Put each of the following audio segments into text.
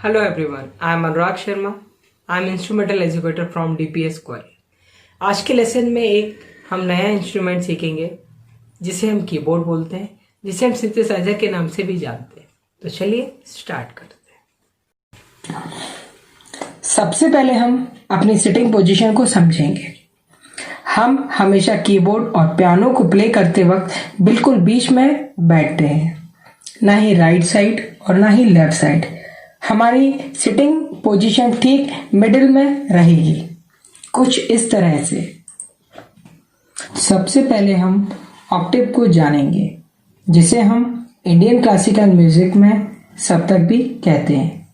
Hello everyone, I am Anurag Sharma. I am instrumental educator from DPS quality. आज के lesson में हम नया इंस्ट्रूमेंट सीखेंगे जिसे हम कीबोर्ड बोलते हैं, जिसे हम सिंथेसाइजर के नाम से भी जानते हैं। तो चलिए स्टार्ट करते हैं। सबसे पहले हम अपनी सिटिंग पोजीशन को समझेंगे। हम हमेशा कीबोर्ड और पियानो को प्ले करते वक्त बिल्कुल बीच में बैठते हैं, ना ही राइट साइड और ना ही लेफ्ट साइड। हमारी सिटिंग पोजीशन ठीक मिडिल में रहेगी, कुछ इस तरह से। सबसे पहले हम ऑक्टेव को जानेंगे, जिसे हम इंडियन क्लासिकल म्यूजिक में सप्तक भी कहते हैं,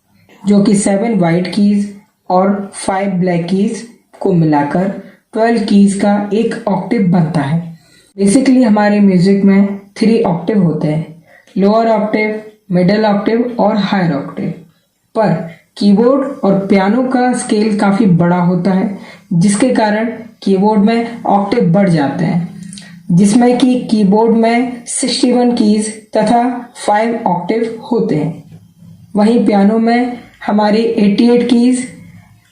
जो कि 7 वाइट कीज और 5 ब्लैक कीज को मिलाकर 12 कीज का एक ऑक्टेव बनता है। बेसिकली हमारे म्यूजिक में 3 ऑक्टेव होते हैं, लोअर ऑक्टेव, मिडिल ऑक्टेव और हायर ऑक्टेव। पर कीबोर्ड और पियानो का स्केल काफी बड़ा होता है, जिसके कारण कीबोर्ड में ऑक्टेव बढ़ जाते हैं, जिसमें कि कीबोर्ड में 61 कीज तथा 5 ऑक्टेव होते हैं। वहीं पियानो में हमारे 88 कीज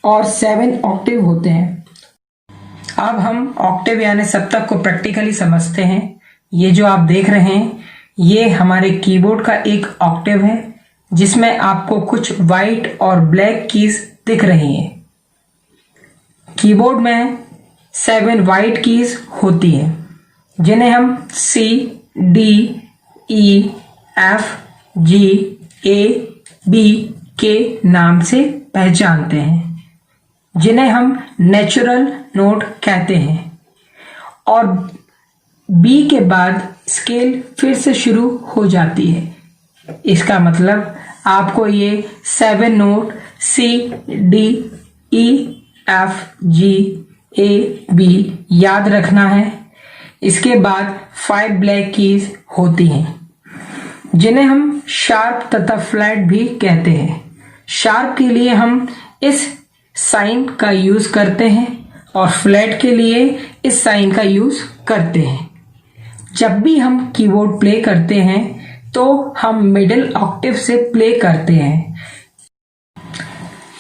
और 7 ऑक्टेव होते हैं। अब हम ऑक्टेव यानी सप्तक को प्रैक्टिकली समझते हैं। ये जो आप देख रहे हैं, ये हमारे कीबोर्ड का एक ऑक्टेव है, जिसमें आपको कुछ वाइट और ब्लैक कीज दिख रही हैं। कीबोर्ड में 7 वाइट कीज होती हैं, जिन्हें हम C, D, E, F, G, A, B के नाम से पहचानते हैं, जिन्हें हम नेचुरल नोट कहते हैं। और B के बाद स्केल फिर से शुरू हो जाती है। इसका मतलब आपको ये 7 note C, D, E, F, G, A, B याद रखना है। इसके बाद 5 ब्लैक कीज होती हैं, जिन्हें हम शार्प तथा फ्लैट भी कहते हैं। शार्प के लिए हम इस साइन का यूज करते हैं और फ्लैट के लिए इस साइन का यूज करते हैं। जब भी हम कीबोर्ड प्ले करते हैं तो हम मिडिल ऑक्टेव से प्ले करते हैं।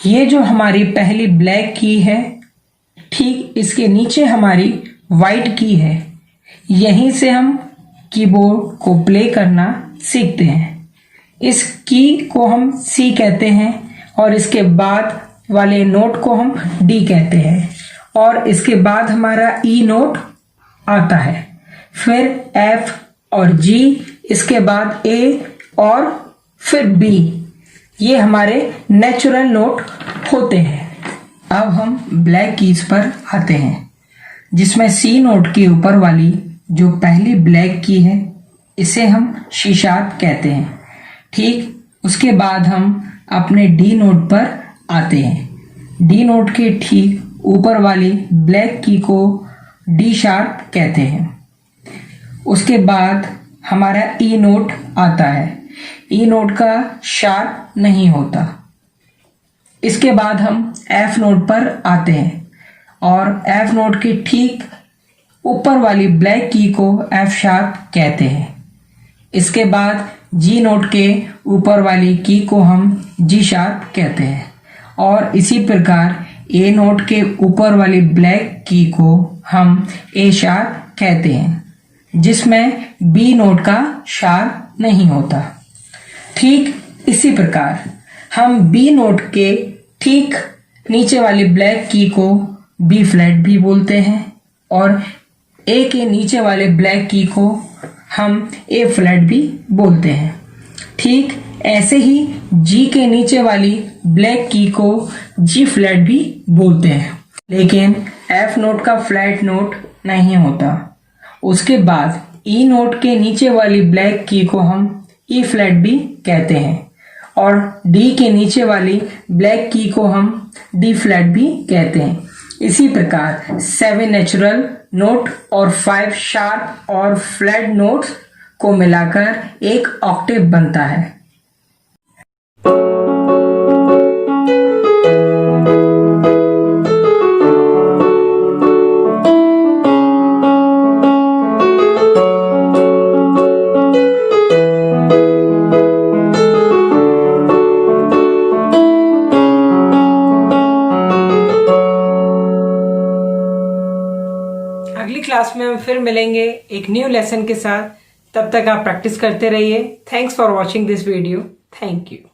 ये जो हमारी पहली ब्लैक की है, ठीक इसके नीचे हमारी वाइट की है। यहीं से हम कीबोर्ड को प्ले करना सीखते हैं। इस की को हम C कहते हैं और इसके बाद वाले नोट को हम D कहते हैं, और इसके बाद हमारा E नोट आता है, फिर F और G, इसके बाद A और फिर B। ये हमारे नेचुरल नोट होते हैं। अब हम ब्लैक कीज पर आते हैं, जिसमें C नोट के ऊपर वाली जो पहली ब्लैक की है, इसे हम C शार्प कहते हैं। ठीक उसके बाद हम अपने D नोट पर आते हैं। D नोट के ठीक ऊपर वाली ब्लैक की को D शार्प कहते हैं। उसके बाद हमारा E नोट आता है। E नोट का शार्प नहीं होता। इसके बाद हम F नोट पर आते हैं और F नोट के ठीक ऊपर वाली ब्लैक की को F शार्प कहते हैं। इसके बाद G नोट के ऊपर वाली की को हम G शार्प कहते हैं, और इसी प्रकार A नोट के ऊपर वाली ब्लैक की को हम A शार्प कहते हैं, जिसमें B नोट का शार्प नहीं होता। ठीक इसी प्रकार हम B नोट के ठीक नीचे वाली ब्लैक की को B फ्लैट भी बोलते हैं, और A के नीचे वाले ब्लैक की को हम A फ्लैट भी बोलते हैं। ठीक ऐसे ही G के नीचे वाली ब्लैक की को G फ्लैट भी बोलते हैं, लेकिन F नोट का फ्लैट नोट नहीं होता। उसके बाद E नोट के नीचे वाली ब्लैक की को हम E फ्लैट भी कहते हैं, और D के नीचे वाली ब्लैक की को हम D फ्लैट भी कहते हैं। इसी प्रकार 7 नेचुरल नोट और 5 शार्प और फ्लैट नोट्स को मिलाकर एक ऑक्टेव बनता है। अगली क्लास में हम फिर मिलेंगे एक न्यू लेसन के साथ। तब तक आप प्रैक्टिस करते रहिए। Thanks for watching this video. Thank you.